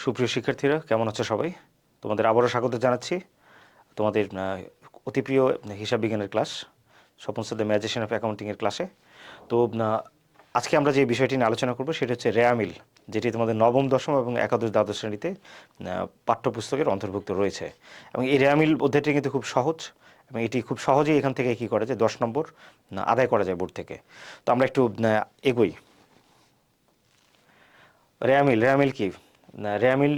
সুপ্রিয় শিক্ষার্থীরা, কেমন আছো সবাই? তোমাদের আবারও স্বাগত জানাচ্ছি তোমাদের অতি প্রিয় হিসাব বিজ্ঞানের class, Swapan sir the magician of অ্যাকাউন্টিংয়ের ক্লাসে। তো আজকে আমরা যে বিষয়টি নিয়ে আলোচনা করব সেটা হচ্ছে রেয়ামিল, যেটি তোমাদের নবম, দশম এবং একাদশ, দ্বাদশ শ্রেণীতে পাঠ্যপুস্তকের অন্তর্ভুক্ত রয়েছে। এবং এই রেয়ামিল অধ্যায়টি কিন্তু খুব সহজ, এবং এটি খুব সহজেই এখান থেকে কী করা যায়, 10 নম্বর আদায় করা যায় বোর্ড থেকে। তো আমরা একটু এগোই। রেয়ামিল রেয়ামিল কি? রেয়ামিল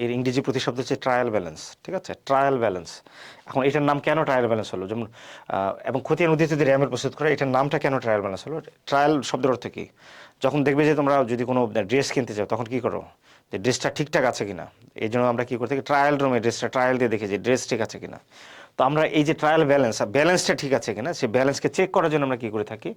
এর ইংরেজি প্রতিশব্দ হচ্ছে ট্রায়াল ব্যালেন্স। ঠিক আছে, ট্রায়াল ব্যালেন্স। এখন এটার নাম কেন ট্রায়াল ব্যালেন্স হলো, যেমন এবং খতিয়ান উদ্ধৃতি দিয়ে রেয়ামিল প্রস্তুত করে, এটার নামটা কেন ট্রায়াল ব্যালেন্স হলো? ট্রায়াল শব্দের অর্থ কি? যখন দেখবে যে তোমরা যদি কোনো ড্রেস কিনতে চাও, তখন কি করো, যে ড্রেসটা ঠিকঠাক আছে কিনা, এই জন্য আমরা কী করতে, ট্রায়াল রুমে ড্রেসটা ট্রায়াল দিয়ে দেখি যে ড্রেস ঠিক আছে কিনা। তো আমরা এই যে ট্রায়াল ব্যালেন্সটা ঠিক আছে কিনা, সেই ব্যালেন্সকে চেক করার জন্য আমরা কী করে থাকি,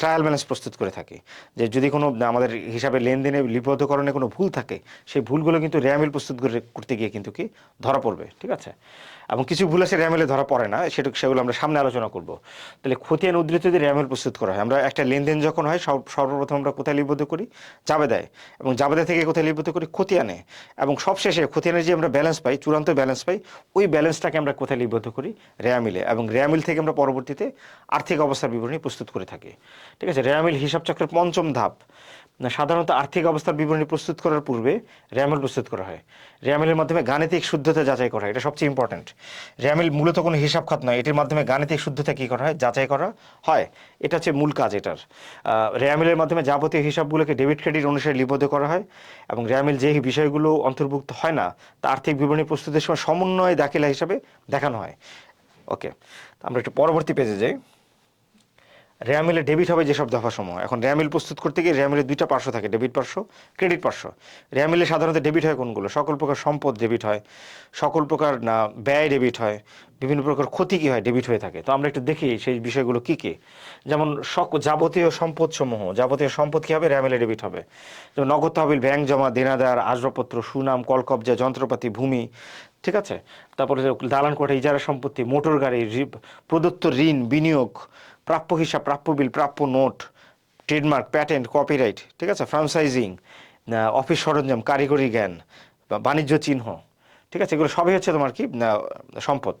ট্রায়াল ব্যালেন্স প্রস্তুত করে থাকি। যে যদি কোনো আমাদের হিসাবে লেনদেনে লিপিবদ্ধকরণে কোনো ভুল থাকে, সেই ভুলগুলো কিন্তু রেয়ামিল প্রস্তুত করতে গিয়ে কিন্তু কি ধরা পড়বে। ঠিক আছে, এবং কিছু ভুল আছে রেয়ামিলে ধরা পড়ে না, সেগুলো আমরা সামনে আলোচনা করব। তাহলে খতিয়ান উদ্ধৃতি দিয়ে রেয়ামিল প্রস্তুত করা হয়। আমরা একটা লেনদেন যখন হয়, সর্বপ্রথম আমরা কোথায় লিপিবদ্ধ করি? জাবেদায়। এবং জাবেদা থেকে কোথায় লিপিবদ্ধ করি? খতিয়ানে। এবং সবশেষে খতিয়ানের যে আমরা ব্যালেন্স পাই, চূড়ান্ত ব্যালেন্স পাই, ওই ব্যালেন্সটাকে আমরা কোথায় লিপিবদ্ধ করি? রেয়ামিলে। এবং রেয়ামিল থেকে আমরা পরবর্তীতে আর্থিক অবস্থার বিবরণী প্রস্তুত করে থাকি। ঠিক আছে, রেয়ামিল হিসাব চক্রের পঞ্চম ধাপ। সাধারণত আর্থিক অবস্থার বিবরণী প্রস্তুত করার পূর্বে রেয়ামিল প্রস্তুত করা হয়। রেয়ামিলের মাধ্যমে গাণিতিক শুদ্ধতা যাচাই করা হয়, এটা সবচেয়ে ইম্পর্টেন্ট। রেয়ামিল মূলত কোনো হিসাব খাত নয়, এটির মাধ্যমে গাণিতিক শুদ্ধতা কী করা হয়, যাচাই করা হয়। এটা হচ্ছে মূল কাজ এটার। রেয়ামিলের মাধ্যমে যাবতীয় হিসাবগুলোকে ডেবিট ক্রেডিট অনুসারে লিপিবদ্ধ করা হয়। এবং রেয়ামিল যে বিষয়গুলো অন্তর্ভুক্ত হয় না, তা আর্থিক বিবরণী প্রস্তুতের সময় সমন্বয় দাখিলা হিসাবে দেখানো হয়। ওকে, আমরা একটু পরবর্তী পেজে যাই। রেয়ামিলে ডেবিট হবে যেসব দফাসমূহ। এখন রেয়ামিল প্রস্তুত করতে গিয়ে রেয়ামিলের দুইটা পার্শ্ব থাকে, ডেবিট পার্শ্ব, ক্রেডিট পার্শ্ব। রেয়ামিলে সাধারণত ডেবিট হয় কোনগুলো? সকল প্রকার সম্পদ ডেবিট হয়, সকল প্রকার ব্যয় ডেবিট হয়, বিভিন্ন প্রকার ক্ষতি কী হয়, ডেবিট হয়ে থাকে। তো আমরা একটু দেখি সেই বিষয়গুলো কী কী। যেমন যাবতীয় সম্পদ কী হবে, রেয়ামিলে ডেবিট হবে। যেমন নগদ তহবিল, ব্যাংক জমা, দেনাদার, আসবাবপত্র, সুনাম, কলকবজা, যন্ত্রপাতি, ভূমি। ঠিক আছে, তারপরে দালান কোঠা, ইজারা সম্পত্তি, মোটর গাড়ি, প্রদত্ত ঋণ, বিনিয়োগ, প্রাপ্য হিসাব, প্রাপ্য বিল, প্রাপ্য নোট, ট্রেডমার্ক, প্যাটেন্ট, কপিরাইট। ঠিক আছে, ফ্রাঞ্চাইজিং, অফিস সরঞ্জাম, কারিগরি জ্ঞান, বাণিজ্য চিহ্ন। ঠিক আছে, এগুলো সবই হচ্ছে তোমার কি সম্পদ।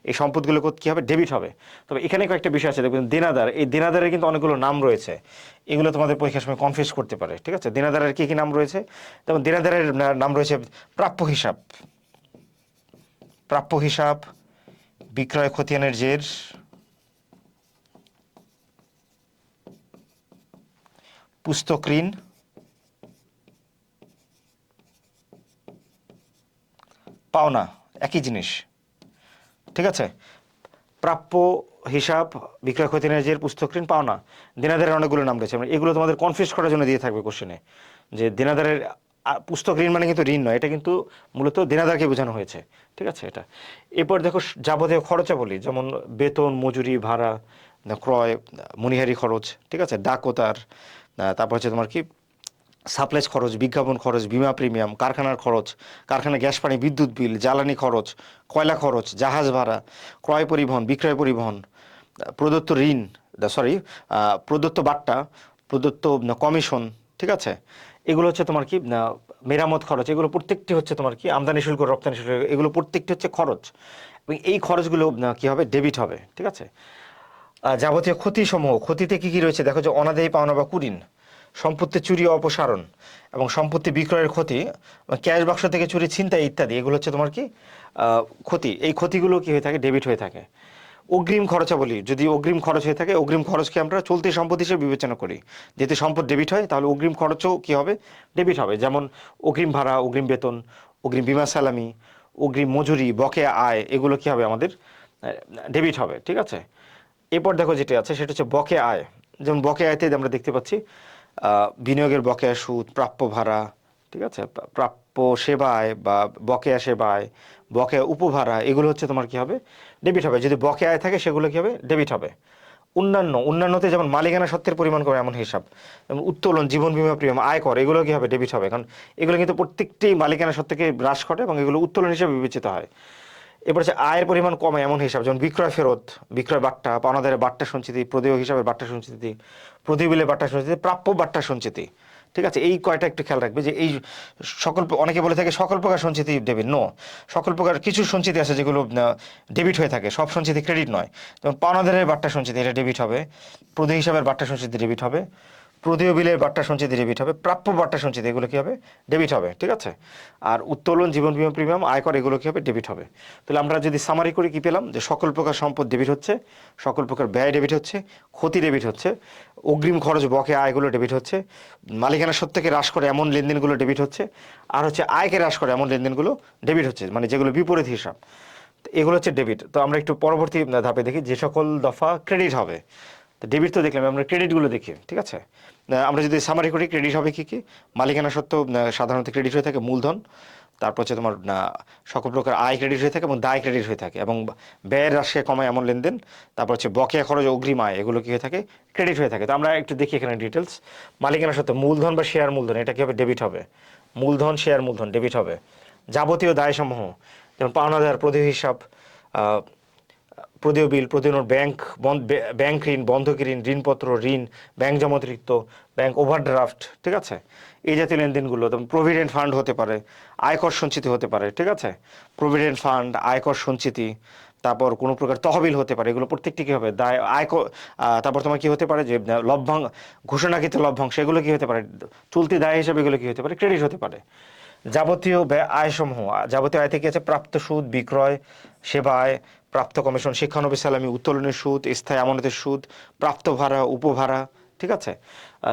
এই সম্পদগুলো কী হবে, ডেবিট হবে। তবে এখানে কয়েকটা বিষয় আছে, দেখবেন দেনাদার, এই দেনাদারের কিন্তু অনেকগুলো নাম রয়েছে, এগুলো তোমাদের পরীক্ষার সময় কনফিউজ করতে পারে। ঠিক আছে, দেনাদারের কী কী নাম রয়েছে? যেমন দেনাদারের নাম রয়েছে প্রাপ্য হিসাব, বিক্রয় খতিয়ানের জের, পুস্তক ঋণ, পাওনা, একই জিনিস। ঠিক আছে, প্রাপ্য হিসাব, বিক্রয় খতিয়ানের জের, পুস্তক ঋণ, পাওনা। দেনাদারের অনেকগুলো নাম রয়েছে, এগুলো তোমাদের কনফিউজ করার জন্য দিয়ে থাকবে কোশ্চেনে, যে দেনাদারের পুস্তক ঋণ মানে কিন্তু ঋণ নয়, এটা কিন্তু মূলত দেনাদারকে বোঝানো হয়েছে। ঠিক আছে, এটা। এরপর দেখো যাবতীয় খরচাবলী, যেমন বেতন, মজুরি, ভাড়া, ক্রয়, মনিহারি খরচ। ঠিক আছে, ডাকতার, তারপর হচ্ছে তোমার কি সাপ্লাইজ খরচ, বিজ্ঞাপন খরচ, বিমা প্রিমিয়াম, কারখানার খরচ, কারখানা গ্যাস পানি বিদ্যুৎ বিল, জ্বালানি খরচ, কয়লা খরচ, জাহাজ ভাড়া, ক্রয় পরিবহন, বিক্রয় পরিবহন, প্রদত্ত ঋণ, প্রদত্ত বাট্টা, প্রদত্ত কমিশন। ঠিক আছে, এগুলো হচ্ছে তোমার কি মেরামত খরচ। এগুলো প্রত্যেকটি হচ্ছে তোমার কি আমদানি শুল্ক, রপ্তানি শুল্ক, এগুলো প্রত্যেকটি হচ্ছে খরচ। এবং এই খরচগুলো কী হবে, ডেবিট হবে। ঠিক আছে, যাবতীয় ক্ষতিসমূহ, ক্ষতিতে কী কী রয়েছে দেখো, যে অনাদায়ী পাওনা বা কুঋণ, সম্পত্তি চুরি অপসারণ এবং সম্পত্তি বিক্রয়ের ক্ষতি, ক্যাশ বাক্স থেকে চুরি, ছিনতাই ইত্যাদি, এগুলো হচ্ছে তোমার কি ক্ষতি। এই ক্ষতিগুলো কি হয়ে থাকে, ডেবিট হয়ে থাকে। অগ্রিম খরচাবলী, যদি অগ্রিম খরচ হয়ে থাকে, অগ্রিম খরচকে আমরা চলতি সম্পদ হিসেবে বিবেচনা করি। যেহেতু সম্পদ ডেবিট হয়, তাহলে অগ্রিম খরচও কী হবে, ডেবিট হবে। যেমন অগ্রিম ভাড়া, অগ্রিম বেতন, অগ্রিম বিমা সালামি, অগ্রিম মজুরি, বকেয়া আয়, এগুলো কী হবে, আমাদের ডেবিট হবে। ঠিক আছে, এরপর দেখো যেটা আছে সেটা হচ্ছে বকেয়া আয়। যেমন বকেয়া আয়তে আমরা দেখতে পাচ্ছি বিনিয়োগের বকেয়া সুদ, প্রাপ্য ভাড়া। ঠিক আছে, প্রাপ্য সেবায় বা বকেয়া সেবায়, বকেয়া উপভাড়া, এগুলো হচ্ছে তোমার কি হবে, ডেবিট হবে। যদি বকেয়া আয় থাকে, সেগুলো কি হবে, ডেবিট হবে। অন্যান্যতে যেমন মালিকানা সত্ত্বের পরিমাণ করে এমন হিসাব, যেমন উত্তোলন, জীবন বীমা প্রিমিয়াম, আয়কর, এগুলো কি হবে, ডেবিট হবে। কারণ এগুলো কিন্তু প্রত্যেকটি মালিকানা সত্ত্বকে হ্রাস করে এবং এগুলো উত্তোলন হিসেবে বিবেচিত হয়। এরপর হচ্ছে আয়ের পরিমাণ কমে এমন হিসাব, যেমন বিক্রয় ফেরত, বিক্রয় বাট্টা, পাওনাদারের বাট্টা সঞ্চিতি, প্রদেয় হিসাবে বাট্টা সঞ্চিতি, প্রদেয় বিলে বাট্টা সঞ্চিতি, প্রাপ্য বাট্টা সঞ্চিতি। ঠিক আছে, এই কয়টা একটু খেয়াল রাখবে যে এই অনেকে বলে থাকে সকল প্রকার সঞ্চিতি ডেবিট। নো, সকল প্রকার কিছু সঞ্চিতি আছে যেগুলো ডেবিট হয়ে থাকে, সব সঞ্চিতি ক্রেডিট নয়। যেমন পাওনাদারের বাট্টা সঞ্চিতি, এটা ডেবিট হবে। প্রতি হিসাবের বাট্টা সঞ্চিতি ডেবিট হবে। প্রদেয় বিলের বাট্টা সঞ্চিতি ডেবিট হবে। প্রাপ্য বাট্টা সঞ্চিতি এগুলো কি হবে? ডেবিট হবে। ঠিক আছে, আর উত্তোলন, জীবন বীমা প্রিমিয়াম, আয়কর এগুলো কি হবে? ডেবিট হবে। তাহলে আমরা যদি সামারি করি কি পেলাম? যে সকল প্রকার সম্পদ ডেবিট হচ্ছে, সকল প্রকার ব্যয় ডেবিট হচ্ছে, ক্ষতি ডেবিট হচ্ছে, অগ্রিম খরচ বকেয়া আয়গুলো ডেবিট হচ্ছে, মালিকানা সত্ত্বকে হ্রাস করে এমন লেনদেনগুলো ডেবিট হচ্ছে, আর হচ্ছে আয়কে হ্রাস করে এমন লেনদেনগুলো ডেবিট হচ্ছে, মানে যেগুলো বিপরীত হিসাব। এগুলো হচ্ছে ডেবিট। তো আমরা একটু পরবর্তী ধাপে দেখি যে সকল দফা ক্রেডিট হবে। তো ডেবিট তো দেখলাম, আমরা ক্রেডিটগুলো দেখি। ঠিক আছে, আমরা যদি সামারি করি ক্রেডিট হবে কি কি? মালিকানা সত্ত্বেও সাধারণত ক্রেডিট হয়ে থাকে মূলধন, তারপর হচ্ছে তোমার সকল প্রকার আয় ক্রেডিট হয়ে থাকে এবং দায় ক্রেডিট হয়ে থাকে, এবং ব্যয়ের হ্রাসকে কমায় এমন লেনদেন, তারপর হচ্ছে বকেয়া খরচ, অগ্রিম আয় এগুলো কি হয়ে থাকে? ক্রেডিট হয়ে থাকে। তো আমরা একটু দেখি এখানে ডিটেলস। মালিকানা সত্ত্বে মূলধন বা শেয়ার মূলধন, এটা কি হবে? ডেবিট হবে। মূলধন, শেয়ার মূলধন ডেবিট হবে। যাবতীয় দায়সমূহ, যেমন পাওনাদার, প্রদেয় হিসাব, প্রদেয় বিল, প্রদেয় নোট, ব্যাংক ঋণ, বন্ধক ঋণ, ঋণপত্র, ঋণ, ব্যাংক জমা অতিরিক্ত, ব্যাংক ওভারড্রাফট, ঠিক আছে, এই জাতীয় লেনদেনগুলো। যেমন প্রভিডেন্ট ফান্ড হতে পারে, আয়কর সঞ্চিতি হতে পারে। ঠিক আছে, প্রভিডেন্ট ফান্ড, আয়কর সঞ্চিতি, তারপর কোনো প্রকার তহবিল হতে পারে। এগুলো প্রত্যেকটি কী হবে? দায় আয়কর। তারপর তোমার কী হতে পারে? যে লভ্যাংশ, ঘোষণাকৃত লভ্যাংশ, এগুলো কী হতে পারে? চলতি দায় হিসাবে এগুলো কী হতে পারে? ক্রেডিট হতে পারে। যাবতীয় আয়সমূহ, যাবতীয় আয় থেকে আছে প্রাপ্ত সুদ, বিক্রয়, সেবা আয়, প্রাপ্ত কমিশন, শিক্ষানবিশ সালামি, উত্তোলনের সুদ, স্থায়ী আমানতের সুদ, প্রাপ্ত ভাড়া, উপভাড়া। ঠিক আছে,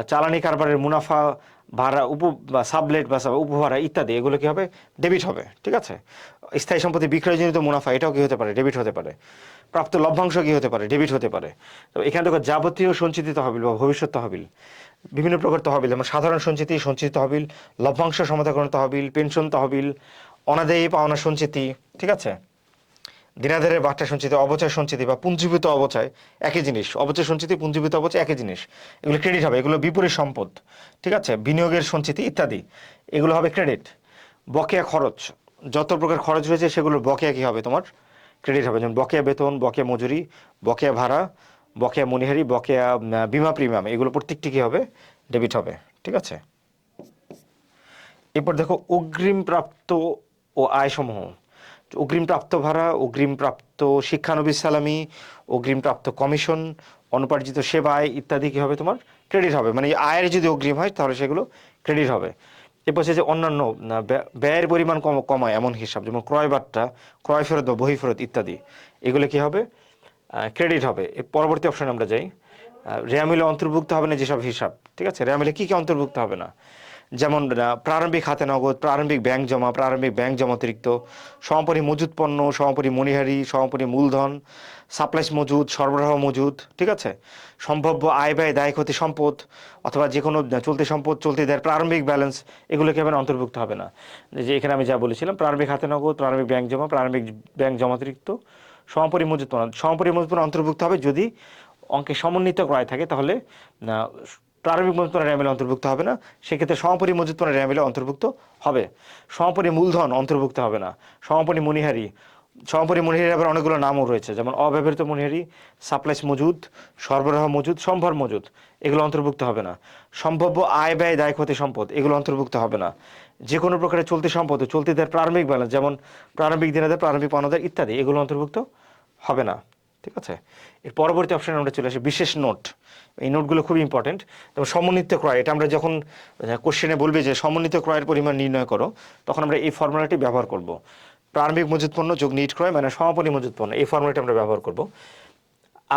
চালানি কারবারের মুনাফা, ভাড়া, বা সাবলেট বা উপভাড়া ইত্যাদি, এগুলো কি হবে? ডেবিট হবে। ঠিক আছে, স্থায়ী সম্পত্তি বিক্রয়জনিত মুনাফা, এটাও কি হতে পারে? ডেবিট হতে পারে। প্রাপ্ত লভ্যাংশ কি হতে পারে? ডেবিট হতে পারে। তো এখানে দেখো যাবতীয় সঞ্চিত তহবিল বা ভবিষ্যৎ তহবিল, বিভিন্ন প্রকার তহবিল, যেমন সাধারণ সঞ্চিতি, সঞ্চিত তহবিল, লভ্যাংশ সমতাকরণ তহবিল, পেনশন তহবিল, অনাদায়ী পাওনা সঞ্চিতি। ঠিক আছে, দিনাদারের বাট্টা সঞ্চিতি, অবচয় সঞ্চিতি বা পুঞ্জীভূত অবচয় একই জিনিস। অবচয় সঞ্চিতি, পুঞ্জীভূত অবচয় একই জিনিস। এগুলো ক্রেডিট হবে, এগুলো বিপরীত সম্পদ। ঠিক আছে, বিনিয়োগের সঞ্চিতি ইত্যাদি, এগুলো হবে ক্রেডিট। বকেয়া খরচ, যত প্রকার খরচ রয়েছে সেগুলোর বকেয়া কি হবে? তোমার ক্রেডিট হবে। যেমন বকেয়া বেতন, বকেয়া মজুরি, বকেয়া ভাড়া, বকেয়া মনিহারি, বকেয়া বিমা প্রিমিয়াম, এগুলো প্রত্যেকটি কি হবে? ডেবিট হবে। ঠিক আছে, এরপর দেখো অগ্রিম প্রাপ্ত ও আয়সমূহ। অগ্রিম প্রাপ্ত ভাড়া, অগ্রিম প্রাপ্ত শিক্ষানবিশ সালামি, অগ্রিম প্রাপ্ত কমিশন, অনুপার্জিত সেবা আয় ইত্যাদি কী হবে? তোমার ক্রেডিট হবে। মানে আয়ের যদি অগ্রিম হয় তাহলে সেগুলো ক্রেডিট হবে। এরপর হচ্ছে যে অন্যান্য ব্যয়ের পরিমাণ কমায় এমন হিসাব, যেমন ক্রয় বাট্টা, ক্রয় ফেরত বা বহি ফেরত ইত্যাদি, এগুলো কি হবে? ক্রেডিট হবে। এর পরবর্তী অপশনে আমরা যাই। রেয়ামিলে অন্তর্ভুক্ত হবে না যেসব হিসাব। ঠিক আছে, রেয়ামিলে কী কী অন্তর্ভুক্ত হবে না? যেমন প্রারম্ভিক হাতে নগদ, প্রারম্ভিক ব্যাংক জমা, প্রারম্ভিক ব্যাংক জমা অতিরিক্ত, সমাপনী মজুদ পণ্য, সমাপনী মনিহারি, সমাপনী মূলধন, সাপ্লাইস মজুদ, সরবরাহ মজুদ। ঠিক আছে, সম্ভাব্য আয় ব্যয়, দায় ক্ষতি সম্পদ, অথবা যে কোনো চলতি সম্পদ, চলতি দায়ের প্রারম্ভিক ব্যালেন্স, এগুলো কি হবে? অন্তর্ভুক্ত হবে না। যে এখানে আমি যা বলেছিলাম, প্রারম্ভিক হাতে নগদ, প্রারম্ভিক ব্যাংক জমা, প্রারম্ভিক ব্যাংক জমা অতিরিক্ত, সমাপনী মজুদ পণ্য। সমাপনী মজুদ পণ্য অন্তর্ভুক্ত হবে যদি অঙ্কে সমন্বিত ক্রয় থাকে, তাহলে প্রারম্ভিক মজুত পণ্য রেয়ামিলে অন্তর্ভুক্ত হবে না। সেক্ষেত্রে সমাপনী মজুত পণ্য রেয়ামিলে অন্তর্ভুক্ত হবে। সমাপনী মূলধন অন্তর্ভুক্ত হবে না। সমাপনী মনিহারি, সমাপনী মনিহারির আবার অনেকগুলো নামও রয়েছে, যেমন অব্যবহৃত মনিহারি, সাপ্লাইস মজুদ, সরবরাহ মজুদ, সম্ভার মজুদ, এগুলো অন্তর্ভুক্ত হবে না। সম্ভাব্য আয় ব্যয়, দায় ক্ষতি সম্পদ, এগুলো অন্তর্ভুক্ত হবে না। যে কোনো প্রকারের চলতি সম্পদ, চলতি দায়ের প্রারম্ভিক ব্যালেন্স, যেমন প্রারম্ভিক দিনাদার, প্রারম্ভিক পাওনাদার ইত্যাদি, এগুলো অন্তর্ভুক্ত হবে না। ঠিক আছে, এর পরবর্তী অপশনে আমরা চলে আসি বিশেষ নোট। এই নোটগুলো খুব ইম্পর্টেন্ট। যেমন সমন্বিত ক্রয়, এটা আমরা যখন কোশ্চেনে বলবে যে সমন্বিত ক্রয়ের পরিমাণ নির্ণয় করো, তখন আমরা এই ফর্মুলাটি ব্যবহার করব। প্রারম্ভিক মজুত পণ্য যোগ নিট ক্রয় মানে সমাপনী মজুত পণ্য, এই ফর্মুলাটি আমরা ব্যবহার করব।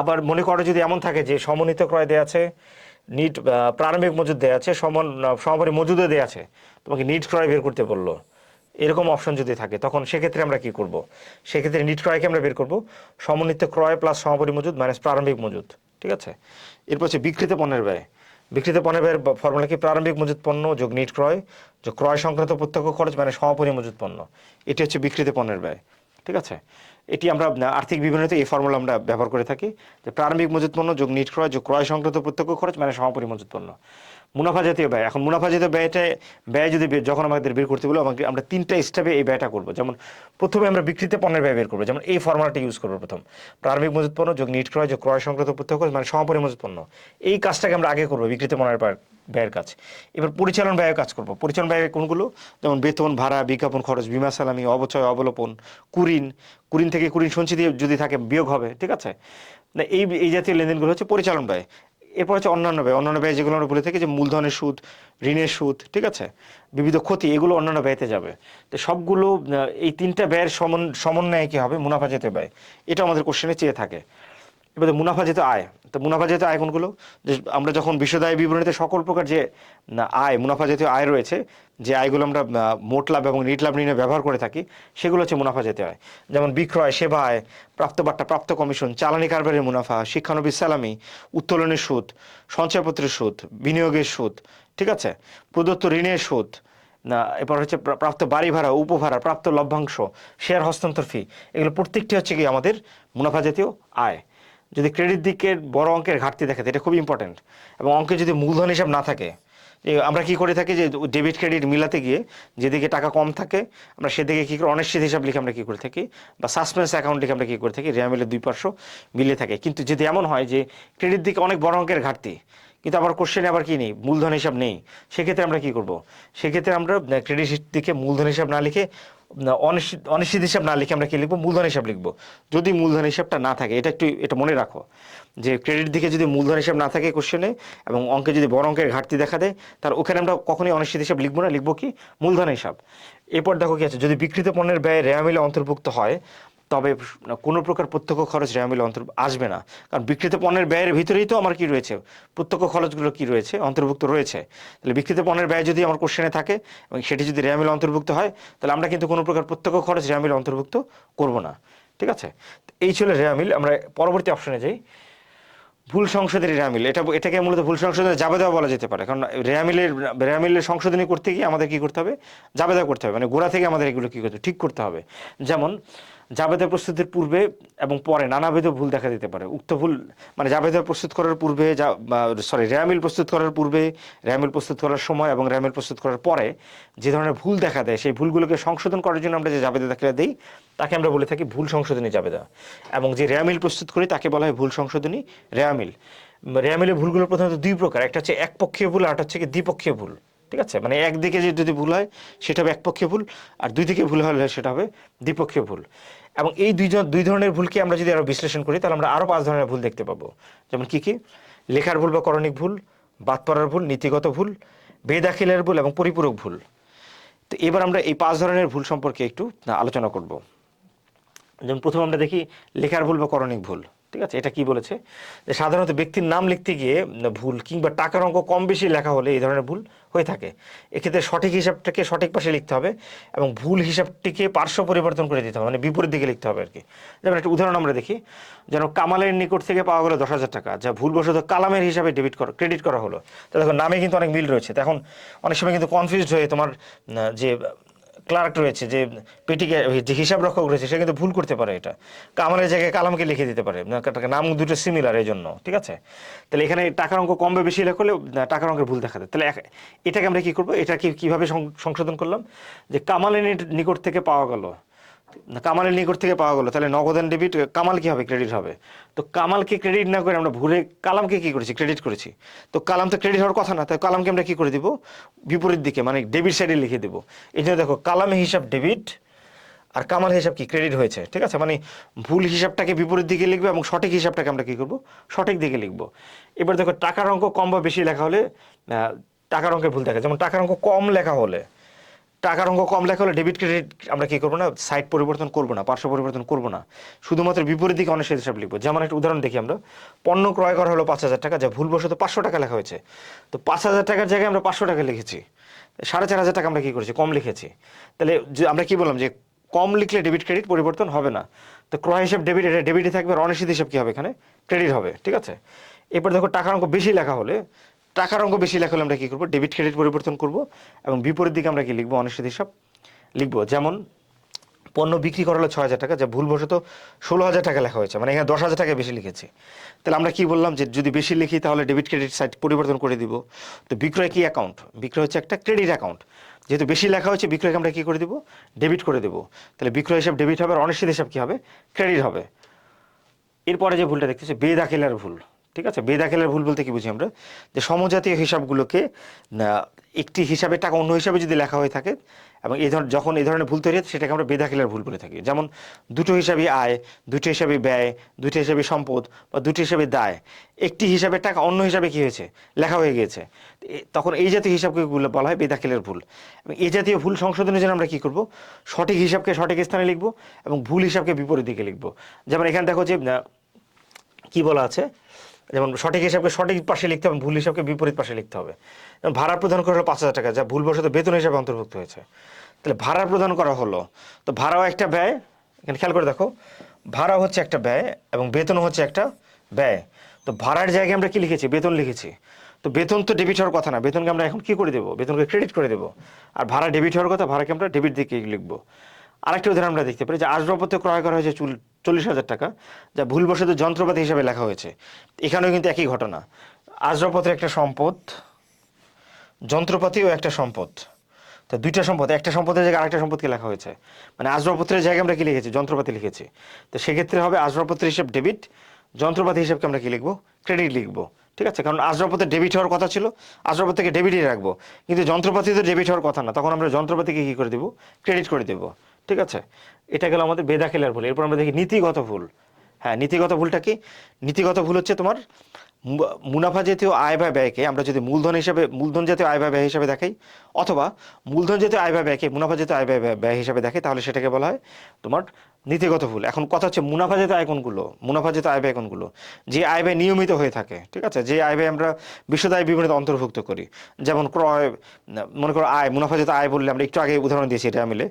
আবার মনে করো যদি এমন থাকে যে সমন্বিত ক্রয় দেওয়া আছে, নিট প্রারম্ভিক মজুদ দেওয়া আছে, সমাপনী মজুদও দেওয়া আছে, তোমাকে নিট ক্রয় বের করতে বললো, এরকম অপশন যদি থাকে, তখন সেক্ষেত্রে আমরা কি করব? সেক্ষেত্রে নিট ক্রয়কে আমরা বের করব সমন্বিত ক্রয় প্লাস সমাপনী মজুদ মাইনাস প্রারম্ভিক মজুদ। ঠিক আছে, এরপর হচ্ছে বিক্রিত পণ্যের ব্যয়। বিক্রিত পণ্যের ব্যয়ের ফর্মুলা কি? প্রারম্ভিক মজুদ পণ্য যোগ নিট ক্রয় যোগ ক্রয় সংক্রান্ত প্রত্যক্ষ খরচ মানে সমাপনী মজুদ পণ্য, এটি হচ্ছে বিক্রিত পণ্যের ব্যয়। ঠিক আছে, এটি আমরা আর্থিক বিবরণীতে এই ফর্মুলা আমরা ব্যবহার করে থাকি, যে প্রারম্ভিক মজুদ পণ্য যোগ নিট ক্রয় যোগ ক্রয় সংক্রান্ত প্রত্যক্ষ খরচ মানে সমাপনী মজুদ পণ্য। মুনাফা জাতীয় ব্যয়, এখন মুনাফা জাতীয় ব্যয় যদি যখন আমাদের বের করতে বলো, আমরা তিনটা স্টেপে এই ব্যয়টা করবো। যেমন প্রথমে আমরা বিক্রিত পণ্যের ব্যয় বের করবো, যেমন এই ফর্মুলাটা ইউজ করবো। প্রথম প্রারম্ভিক মজুদ পণ্য যোগ নিট ক্রয় যোগ ক্রয় সংক্রান্ত প্রত্যক্ষ খরচ মানে সমাপনী মজুদ পণ্য, এই কাজটাকে আমরা আগে করবো বিক্রিত পণ্যের ব্যয়ের কাজ। এবার পরিচালন ব্যয়ের কাজ করব। পরিচালন ব্যয় কোনগুলো? যেমন বেতন, ভাড়া, বিজ্ঞাপন খরচ, বীমা সালামি, অবচয়, অবলোপন, কুরিন, কুরিন থেকে কুরিন সঞ্চিতি যদি থাকে বিয়োগ হবে, ঠিক আছে? না এই এই জাতীয় লেনদেনগুলো হচ্ছে পরিচালন ব্যয়। এরপর হচ্ছে অন্যান্য ব্যয়। অন্যান্য ব্যয় যেগুলো আমরা বলে থাকি যে মূলধনের সুদ, ঋণের সুদ, ঠিক আছে, বিবিধ ক্ষতি, এগুলো অন্যান্য ব্যয়তে যাবে। তো সবগুলো এই তিনটা ব্যয়ের সমন্বয়ে কি হবে? মুনাফা জাতীয় ব্যয়। এটা আমাদের কোশ্চেনে চেয়ে থাকে। এবারে মুনাফা যেহেতু আয়, তো মুনাফা যেহেতু আয় কোনগুলো? যে আমরা যখন বিশদ বিবরণীতে সকল প্রকার যে আয়, মুনাফা জাতীয় আয় রয়েছে, যে আয়গুলো আমরা মোট লাভ এবং নিট লাভ নির্ণয়ে ব্যবহার করে থাকি, সেগুলো হচ্ছে মুনাফা জাতীয় আয়। যেমন বিক্রয়, সেবা আয়, প্রাপ্ত বাট্টা, প্রাপ্ত কমিশন, চালানি কারবারের মুনাফা, শিক্ষানবিশ সালামি, উত্তোলনের সুদ, সঞ্চয়পত্রের সুদ, বিনিয়োগের সুদ, ঠিক আছে, প্রদত্ত ঋণের সুদ, না এরপর হচ্ছে প্রাপ্ত বাড়ি ভাড়া, উপভাড়া, প্রাপ্ত লভ্যাংশ, শেয়ার হস্তান্তর ফি, এগুলো প্রত্যেকটি হচ্ছে কি আমাদের মুনাফা জাতীয় আয়। যদি ক্রেডিট দিকের বড় অঙ্কের ঘাটতি দেখাতে, এটা খুব ইম্পর্টেন্ট। এবং অঙ্কে যদি মূলধন হিসাব না থাকে, আমরা কি করে থাকি যে ডেবিট ক্রেডিট মিলাতে গিয়ে যেদিকে টাকা কম থাকে আমরা সেদিকে কী করে অনিশ্চিত হিসাব লিখে আমরা কী করে থাকি, বা সাসপেন্স অ্যাকাউন্ট লিখে আমরা কী করে থাকি, রেয়ামিলের দুই পার্শ্ব মিলে থাকে। কিন্তু যদি এমন হয় যে ক্রেডিট দিকে অনেক বড় অঙ্কের ঘাটতি, কিন্তু আবার কোশ্চেনে আবার কি নেই, মূলধন হিসাব নেই, সেক্ষেত্রে আমরা কি করব? সেক্ষেত্রে আমরা ক্রেডিট দিকে মূলধন হিসাব না লিখে, অনিশ্চিত হিসাব না লিখে আমরা কি লিখবো? মূলধন হিসাব লিখবো। যদি মূলধন হিসাবটা না থাকে, এটা মনে রাখো যে ক্রেডিট দিকে যদি মূলধন হিসাব না থাকে কোশ্চেনে, এবং অঙ্কে যদি বড় অঙ্কের ঘাটতি দেখা দেয়, তার ওখানে আমরা কখনোই অনিশ্চিত হিসাব লিখবো না, লিখবো কি? মূলধন হিসাব। এরপর দেখো কি আছে, যদি বিক্রিত পণ্যের ব্যয় রেয়ামিলে অন্তর্ভুক্ত হয়, তবে কোনো প্রকার প্রত্যক্ষ খরচ রেয়ামিলে আসবে না। কারণ বিক্রিত পণ্যের ব্যয়ের ভিতরেই তো আমার কি রয়েছে? প্রত্যক্ষ খরচগুলো কি রয়েছে? অন্তর্ভুক্ত রয়েছে। তাহলে বিক্রিত পণ্যের ব্যয় যদি আমার কোশ্চেনে থাকে এবং সেটি যদি রেয়ামিলে অন্তর্ভুক্ত হয়, তাহলে আমরা কিন্তু কোনো প্রকার প্রত্যক্ষ খরচ রেয়ামিলে অন্তর্ভুক্ত করব না, ঠিক আছে? এই ছিল রেয়ামিল। আমরা পরবর্তী অপশনে যাই, ভুল সংশোধনী রেয়ামিল। এটাকে মূলত ভুল সংশোধনে জাবেদা বলা যেতে পারে। কারণ রেয়ামিলের সংশোধনী করতে গিয়ে আমাদের কি করতে হবে? জাবেদা করতে হবে, মানে গোড়া থেকে আমাদের এগুলো কি করতে, ঠিক করতে হবে। যেমন জাবেদা প্রস্তুতির পূর্বে এবং পরে নানাবিধ ভুল দেখা দিতে পারে। উক্ত ভুল মানে জাবেদা প্রস্তুত করার পূর্বে, রেয়ামিল প্রস্তুত করার পূর্বে, রেয়ামিল প্রস্তুত করার সময় এবং রেয়ামিল প্রস্তুত করার পরে যে ধরনের ভুল দেখা দেয়, সেই ভুলগুলোকে সংশোধন করার জন্য আমরা যে জাবেদা দাখিলা দিই, তাকে আমরা বলে থাকি ভুল সংশোধনী জাবেদা। এবং যে রেয়ামিল প্রস্তুত করি তাকে বলা হয় ভুল সংশোধনী রেয়ামিল। রেয়ামিলের ভুলগুলো প্রধানত দুই প্রকার, একটা হচ্ছে একপক্ষীয় ভুল, আর একটা হচ্ছে কি দ্বিপক্ষীয় ভুল, ঠিক আছে? মানে একদিকে যদি ভুল হয় সেটা হবে একপক্ষীয় ভুল, আর দুই দিকে ভুল হলে সেটা হবে দ্বিপক্ষীয় ভুল। এবং এই দুই ধরনের ভুলকে আমরা যদি আরো বিশ্লেষণ করি, তাহলে আমরা আরো 5 ধরনের ভুল দেখতে পাবো। যেমন কি কি? লেখার ভুল বা করণিক ভুল, বাদ পড়ার ভুল, নীতিগত ভুল, বেদাখিলের ভুল এবং পরিপূরক ভুল। তো এবার আমরা এই 5 ধরনের ভুল সম্পর্কে একটু আলোচনা করব। যেমন প্রথমে আমরা দেখি লেখার ভুল বা করণিক ভুল, ঠিক আছে? এটা কি বলেছে? যে সাধারণত ব্যক্তির নাম লিখতে গিয়ে ভুল কিংবা টাকার অঙ্ক কম বেশি লেখা হলে এই ধরনের ভুল হয়ে থাকে। এক্ষেত্রে সঠিক হিসাবটাকে সঠিক পাশে লিখতে হবে এবং ভুল হিসাবটিকে পার্শ্ব পরিবর্তন করে দিতে হবে, মানে বিপরীত দিকে লিখতে হবে আর কি। যেমন একটা উদাহরণ আমরা দেখি, যেন কামালের নিকট থেকে পাওয়া গেলো 10,000 টাকা, যা ভুলবশত কালামের হিসাবে ক্রেডিট করা হলো। তো দেখো নামে কিন্তু অনেক মিল রয়েছে। এখন অনেক সময় কিন্তু কনফিউজড হয়ে তোমার যে ক্লার্ক রয়েছে, যে পেটিকে যে হিসাব রক্ষক রয়েছে, সে কিন্তু ভুল করতে পারে। এটা কামালের জায়গায় কালামকে লিখে দিতে পারে, নাম দুটো সিমিলার এই জন্য, ঠিক আছে? তাহলে এখানে টাকার অঙ্ক কম বা বেশি লেখা হলে টাকার অঙ্কের ভুল দেখা দেয়। তাহলে এটাকে আমরা কি করবো? এটা কিভাবে সংশোধন করলাম? যে কামালের নিকট থেকে পাওয়া গেল, কামালের নিকট থেকে পাওয়া গেলো, তাহলে নগদান ডেবিট, কামাল কি হবে? ক্রেডিট হবে। তো কামালকে ক্রেডিট না করে আমরা ভুলে কালামকে কি করেছি? ক্রেডিট করেছি। তো কালাম তো ক্রেডিট হওয়ার কথা না, তাই কালামকে আমরা কি করে দিব? বিপরীত দিকে, মানে ডেবিট সাইডে লিখে দেবো। এই জন্য দেখো কালামে হিসাব ডেবিট আর কামাল হিসাব কি? ক্রেডিট হয়েছে, ঠিক আছে? মানে ভুল হিসাবটাকে বিপরীত দিকে লিখবো এবং সঠিক হিসাবটাকে আমরা কি করবো? সঠিক দিকে লিখবো। এবার দেখো টাকার অঙ্ক কম বা বেশি লেখা হলে টাকার অঙ্কের ভুল দেখা, যেমন টাকার অঙ্ক কম লেখা হলে, ডেবিট ক্রেডিট আমরা কি করবো না? সাইড পরিবর্তন করবো না, পার্শ্ব পরিবর্তন করবো না, শুধুমাত্র বিপরীত দিকে অনিশ্চিত হিসাব লিখবো। যেমন একটা উদাহরণ দেখি আমরা, পণ্য ক্রয় করা হলো 5,000 টাকা, যা ভুলবশত 500 টাকা লেখা হয়েছে। তো 5,000 টাকার জায়গায় আমরা 500 টাকা লিখেছি, 4,500 টাকা আমরা কি করেছি? কম লিখেছি। তাহলে আমরা কি বললাম? যে কম লিখলে ডেবিট ক্রেডিট পরিবর্তন হবে না। তো ক্রয় হিসাব ডেবিট, এটা ডেবিটে থাকবে, আর অনিশ্চিত হিসাব কি হবে? এখানে ক্রেডিট হবে, ঠিক আছে? এরপর দেখো টাকার অঙ্ক বেশি লেখা হলে, আমরা কি করবো? ডেবিট ক্রেডিট পরিবর্তন করব এবং বিপরীত দিকে আমরা কি লিখবো? অনিশ্চিত হিসাব লিখবো। যেমন পণ্য বিক্রি করা হলো 6,000 টাকা, যা ভুলবশত 16,000 টাকা লেখা হয়েছে, মানে এখানে 10,000 টাকা বেশি লিখেছি। তাহলে আমরা কি বললাম? যে যদি বেশি লিখি তাহলে ডেবিট ক্রেডিট সাইড পরিবর্তন করে দিব। তো বিক্রয় কি অ্যাকাউন্ট? বিক্রয় হচ্ছে একটা ক্রেডিট অ্যাকাউন্ট। যেহেতু বেশি লেখা হয়েছে, বিক্রয়কে আমরা কি করে দিব? ডেবিট করে দেবো। তাহলে বিক্রয় হিসাব ডেবিট হবে আর অনিশ্চিত হিসাব কি হবে? ক্রেডিট হবে। এরপরে যে ভুলটা দেখতেছি বেদাখিলার ভুল। ঠিক আছে, বেদাখেলের ভুল বলতে কি বুঝি আমরা, যে সমজাতীয় হিসাবগুলোকে একটি হিসাবে টাকা অন্য হিসাবে যদি লেখা হয়ে থাকে এবং যখন এই ধরনের ভুল তৈরি হয় সেটাকে আমরা বেদাখেলের ভুল বলে থাকি। যেমন দুটো হিসাবে আয়, দুটো হিসাবে ব্যয়, দুটো হিসাবে সম্পদ বা দুটো হিসাবে দায়, একটি হিসাবে টাকা অন্য হিসাবে কি হয়েছে লেখা হয়ে গিয়েছে, তখন এই জাতীয় হিসাবকে বলা হয় বেদাখেলের ভুল। এবং এই জাতীয় ভুল সংশোধনের জন্য আমরা কি করব, সঠিক হিসাবকে সঠিক স্থানে লিখব এবং ভুল হিসাবকে বিপরীত দিকে লিখব। যেমন এখানে দেখো যে কি বলা আছে, যেমন সঠিক হিসাবকে সঠিক পাশে লিখতে হবে, ভুল হিসাবকে বিপরীত পাশে লিখতে হবে। যেমন ভাড়া প্রদান করা হলো 5,000 টাকা, যা ভুলবশত বেতন হিসাবে অন্তর্ভুক্ত হয়েছে। তাহলে ভাড়া প্রদান করা হলো, তো ভাড়াও একটা ব্যয়, এখানে খেয়াল করে দেখো, ভাড়া হচ্ছে একটা ব্যয় এবং বেতনও হচ্ছে একটা ব্যয়। তো ভাড়ার জায়গায় আমরা কি লিখেছি, বেতন লিখেছি। তো বেতন তো ডেবিট হওয়ার কথা না, বেতনকে আমরা এখন কি করে দেবো, বেতনকে ক্রেডিট করে দেবো। আর ভাড়া ডেবিট হওয়ার কথা, ভাড়াকে আমরা ডেবিট দিকে লিখবো। আরেকটা উদাহরণ আমরা দেখতে পারি যে আসবাবপত্র ক্রয় করা হয়েছে 40,000 টাকা, যা ভুলবশত যন্ত্রপাতি হিসাবে লেখা হয়েছে। এখানেও কিন্তু একই ঘটনা, আসবাবপত্র একটা সম্পদ, যন্ত্রপাতিও একটা সম্পদ। তো দুইটা সম্পদ, একটা সম্পদের জায়গায় আরেকটা সম্পদকে লেখা হয়েছে, মানে আসবাবপত্রের জায়গায় আমরা কি লিখেছি, যন্ত্রপাতি লিখেছি। তো সেক্ষেত্রে হবে আসবাবপত্রের হিসাব ডেবিট, যন্ত্রপাতি হিসাবকে আমরা কি লিখবো, ক্রেডিট লিখবো। ঠিক আছে, কারণ আসবাবপত্রের ডেবিট হওয়ার কথা ছিল, আসবাবপত্রকে ডেবিটই রাখবো, কিন্তু যন্ত্রপাতি তো ডেবিট হওয়ার কথা না, তখন আমরা যন্ত্রপাতিকে কি করে দেবো, ক্রেডিট করে দেবো। ঠিক আছে, এটা গেল আমাদের বেদাখেলার ভুল। এরপর আমরা দেখি নীতিগত ভুল। হ্যাঁ, নীতিগত ভুলটা কি, নীতিগত ভুল হচ্ছে তোমার মুনাফা জাতীয় আয় বা ব্যয়কে আমরা যদি মূলধন জাতীয় আয় বা ব্যয় হিসাবে দেখাই, অথবা মূলধন জাতীয় আয় বা ব্যয়কে মুনাফা জাতীয় আয় বা ব্যয় হিসাবে দেখাই, তাহলে সেটাকে বলা হয় তোমার নীতিগত ভুল। এখন কথা হচ্ছে মুনাফা জাতীয় আয় কোনগুলো, মুনাফা জাতীয় আয় ব্যয় কোনগুলো, যে আয় ব্যয় নিয়মিত হয়ে থাকে। ঠিক আছে, যে আয় ব্যয় আমরা বিশদ বিবরণীতে অন্তর্ভুক্ত করি। যেমন ক্রয়, মনে করো আয়, মুনাফা জাতীয় আয় বললে আমরা একটু আগে উদাহরণ দিয়েছি, এটা মিলে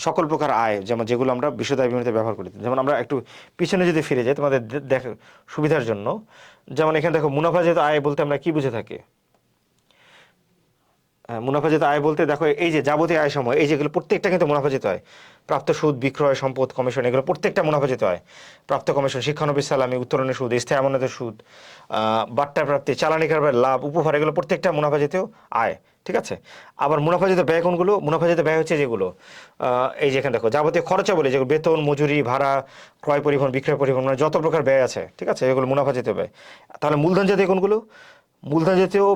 সকল প্রকার আয়, যেমন যেগুলো আমরা বিশদ বিবরণীতে ব্যবহার করি। যেমন আমরা একটু পিছনে যদি ফিরে যাই তোমাদের দেখ সুবিধার জন্য, যেমন এখানে দেখো মুনাফা জাতীয় আয় বলতে আমরা কি বুঝে থাকি, মুনাফা জাতীয় আয় বলতে দেখো এই যে যাবতীয় আয় সময়, এই যেগুলো প্রত্যেকটা কিন্তু মুনাফা জাতীয় আয়। প্রাপ্ত সুদ, বিক্রয়, সম্পদ, কমিশন, এগুলো প্রত্যেকটা মুনাফা জাতীয় আয়। প্রাপ্ত কমিশন, শিক্ষানবিশ সালামি, উত্তরণের সুদ, স্থায়ী আমানতের সুদ, বাট্টা প্রাপ্তি, চালানি কারবার লাভ, উপহার, এগুলো প্রত্যেকটা মুনাফা জাতীয় আয়। ঠিক আছে, আবার মুনাফা জাতীয় ব্যয় কোনগুলো, মুনাফা জাতীয় ব্যয় হচ্ছে যেগুলো এই যে এখানে দেখো যাবতীয় খরচা বলে, যেগুলো বেতন, মজুরি, ভাড়া, ক্রয় পরিবহন, বিক্রয় পরিবহন, মানে যত প্রকার ব্যয় আছে। ঠিক আছে, এগুলো মুনাফা জাতীয় ব্যয়। তাহলে মূলধন জাতীয় কোনগুলো, মূলধন জাতীয়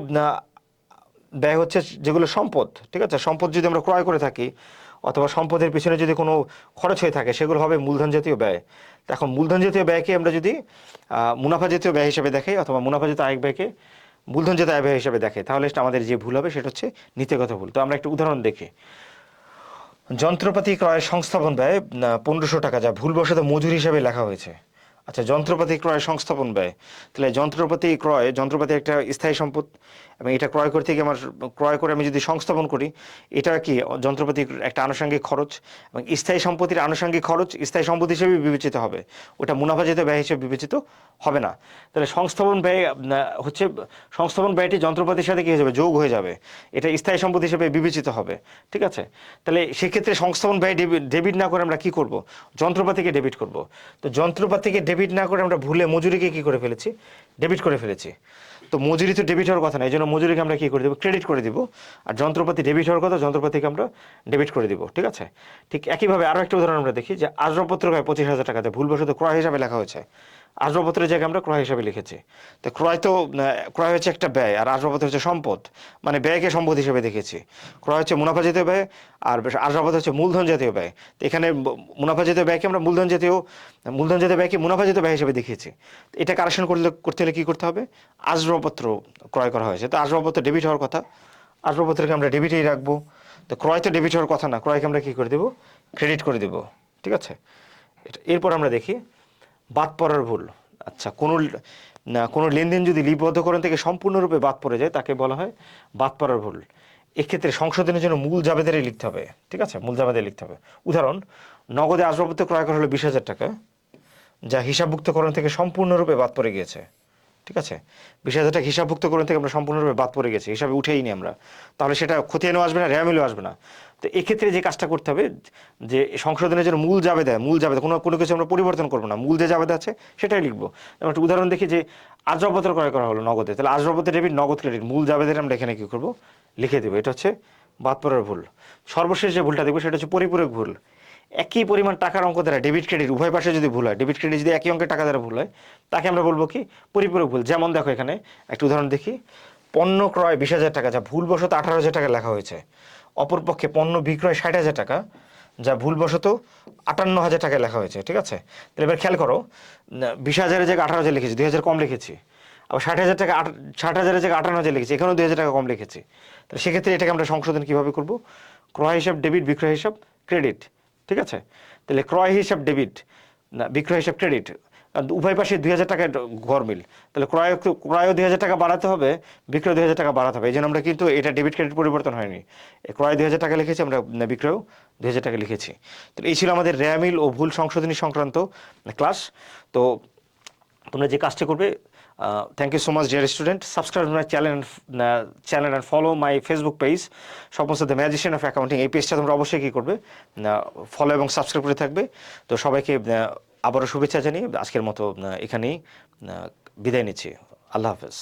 ব্যয় হচ্ছে যেগুলো সম্পদ। ঠিক আছে, সম্পদ যদি আমরা ক্রয় করে থাকি অথবা সম্পদের পিছনে যদি কোনো খরচ হয়ে থাকে, সেগুলো হবে মূলধন জাতীয় ব্যয়। এখন মূলধন জাতীয় ব্যয়কে আমরা যদি মুনাফা জাতীয় ব্যয় হিসেবে দেখাই, অথবা মুনাফা জাতীয় আয় ব্যয়কে মূলধন জাতীয় আয় ব্যয় হিসেবে দেখাই, তাহলে আমাদের যে ভুল হবে সেটা হচ্ছে নীতিগত ভুল। তো আমরা একটা উদাহরণ দেখি, যন্ত্রপাতি ক্রয়ের সংস্থাপন ব্যয় 1,500 টাকা, যা ভুলবশত মজুরি হিসাবে লেখা হয়েছে। আচ্ছা, যন্ত্রপাতি ক্রয় সংস্থাপন ব্যয়, তাহলে যন্ত্রপাতি ক্রয়, যন্ত্রপাতি একটা স্থায়ী সম্পদ এবং এটা ক্রয় করতে গিয়ে আমার, ক্রয় করে আমি যদি সংস্থাপন করি, এটা কি যন্ত্রপাতির একটা আনুষঙ্গিক খরচ, এবং স্থায়ী সম্পত্তির আনুষঙ্গিক খরচ স্থায়ী সম্পদ হিসেবে বিবেচিত হবে, ওটা মুনাফা জাতীয় ব্যয় হিসেবে বিবেচিত হবে না। তাহলে সংস্থাপন ব্যয় হচ্ছে, সংস্থাপন ব্যয়টি যন্ত্রপাতির সাথে কি হয়ে যাবে, যোগ হয়ে যাবে, এটা স্থায়ী সম্পদ হিসেবে বিবেচিত হবে। ঠিক আছে, তাহলে সেক্ষেত্রে সংস্থাপন ব্যয় ডেবিট না করে আমরা কি করব, যন্ত্রপাতিকে ডেবিট করব। তো যন্ত্রপাতিকে ডেবিট না করে আমরা ভুলে মজুরিকে কি করে ফেলেছি, ডেবিট করে ফেলেছি। তো মজুরি তো ডেবিট হওয়ার কথা না, এই জন্য মজুরিকে আমরা কি করে দেবো, ক্রেডিট করে দিব। আর যন্ত্রপাতি ডেবিট হওয়ার কথা, যন্ত্রপাতিকে আমরা ডেবিট করে দিব। ঠিক আছে, ঠিক একইভাবে আরও একটা উদাহরণ আমরা দেখি, যে আসবাবপত্র ক্রয় 25,000 টাকাতে ভুলবশত ক্রয় হিসাবে লেখা হয়েছে, আসবাবপত্রের জায়গায় আমরা ক্রয় হিসাবে লিখেছি। তো ক্রয় তো, ক্রয় হচ্ছে একটা ব্যয় আর আসবাবপত্র হচ্ছে সম্পদ, মানে ব্যয়কে সম্পদ হিসেবে দেখেছি। ক্রয় হচ্ছে মুনাফা জাতীয় ব্যয় আর আসবাবপত্র হচ্ছে মূলধন জাতীয় ব্যয়। তো এখানে মুনাফা জাতীয় ব্যয়কে আমরা মূলধন জাতীয় ব্যয়কে মুনাফা জাতীয় ব্যয় হিসেবে দেখিয়েছি। এটা কারেকশন করতে হলে কী করতে হবে, আসবাবপত্র ক্রয় করা হয়েছে, তো আসবাবপত্র ডেবিট হওয়ার কথা, আসবাবপত্রকে আমরা ডেবিটেই রাখবো। তো ক্রয় তো ডেবিট হওয়ার কথা না, ক্রয়কে আমরা কী করে দেবো, ক্রেডিট করে দেবো। ঠিক আছে, এরপর আমরা দেখি বাদ পড়ার ভুল। আচ্ছা, কোনো লেনদেন যদি লিপিবদ্ধকরণ থেকে সম্পূর্ণরূপে বাদ পড়ে যায়, তাকে বলা হয় বাদ পড়ার ভুল। এক্ষেত্রে সংশোধনের জন্য মূল জাবেদারে লিখতে হবে। ঠিক আছে, মূল জাবেদারে লিখতে হবে। উদাহরণ, নগদে আসবাবপত্র ক্রয় করা হলো 20,000 টাকা, যা হিসাবভুক্তকরণ থেকে সম্পূর্ণরূপে বাদ পড়ে গিয়েছে। ঠিক আছে, 20,000 টাকা হিসাবভুক্তকরণ থেকে আমরা সম্পূর্ণরূপে বাদ পড়ে গেছি, হিসাবে উঠেই নি আমরা, তাহলে সেটা খতিয়ানও আসবে না, রেয়ামিলও আসবে না। তো এক্ষেত্রে যে কাজটা করতে হবে, যে সংশোধনের জন্য মূল জাবেদা কোনো কিছু আমরা পরিবর্তন করবো না, মূল যে জাবেদা আছে সেটাই লিখবো। যেমন একটা উদাহরণ দেখি, যে আসবাবপত্র ক্রয় করা হলো নগদে, তাহলে আসবাবপত্র ডেবিট, নগদ ক্রেডিট, মূল জাবেদারে আমরা এখানে কী করবো, লিখে দেবো। এটা হচ্ছে বাদ পড়ার ভুল। সর্বশেষ যে ভুলটা দেখবো সেটা হচ্ছে পরিপূরক ভুল। একই পরিমাণ টাকার অঙ্ক দ্বারা ডেবিট ক্রেডিট উভয় পাশে যদি ভুল হয়, ডেবিট ক্রেডিট যদি একই অঙ্কের টাকা দ্বারা ভুল হয়, তাকে আমরা বলবো কি পরিপূরক ভুল। যেমন দেখো এখানে একটা উদাহরণ দেখি, পণ্য ক্রয় 20,000 টাকা যা ভুলবশত 18,000 টাকা লেখা হয়েছে, অপরপক্ষে পণ্য বিক্রয় 60,000 টাকা যা ভুলবশত 58,000 টাকায় লেখা হয়েছে। ঠিক আছে, তাহলে এবার খেয়াল করো, 20,000-এর জায়গায় 18,000 লিখেছি, 2,000 কম লিখেছি। আবার 60,000 টাকা 60,000-এর জায়গায় 58,000 লিখেছি, এখানেও 2,000 টাকা কম লিখেছি। তাহলে সেক্ষেত্রে এটাকে আমরা সংশোধন কীভাবে করব? ক্রয় হিসাব ডেবিট, বিক্রয় হিসাব ক্রেডিট। ঠিক আছে, তাহলে ক্রয় হিসাব ডেবিট, না বিক্রয় হিসাব ক্রেডিট, উভয় পাশে 2,000 টাকায় গরমিল, তাহলে ক্রয়ও 2,000 টাকা বাড়াতে হবে, বিক্রয় 2,000 টাকা বাড়াতে হবে। এই জন্য আমরা কিন্তু এটা ডেবিট ক্রেডিট পরিবর্তন হয়নি, ক্রয় 2,000 টাকা লিখেছি আমরা, বিক্রয়ও 2,000 টাকা লিখেছি। তো এই ছিল আমাদের রেয়ামিল ও ভুল সংশোধনী সংক্রান্ত ক্লাস। তো তোমরা যে কাজটা করবে, thank you so much dear student, subscribe my channel and follow my Facebook page Swapan sir the magician of accounting. এই পেজটা তোমরা অবশ্যই কী করবে, ফলো এবং সাবস্ক্রাইব করে থাকবে। তো সবাইকে আবারও শুভেচ্ছা জানিয়ে আজকের মতো এখানেই বিদায় নিচ্ছি। আল্লাহ হাফেজ।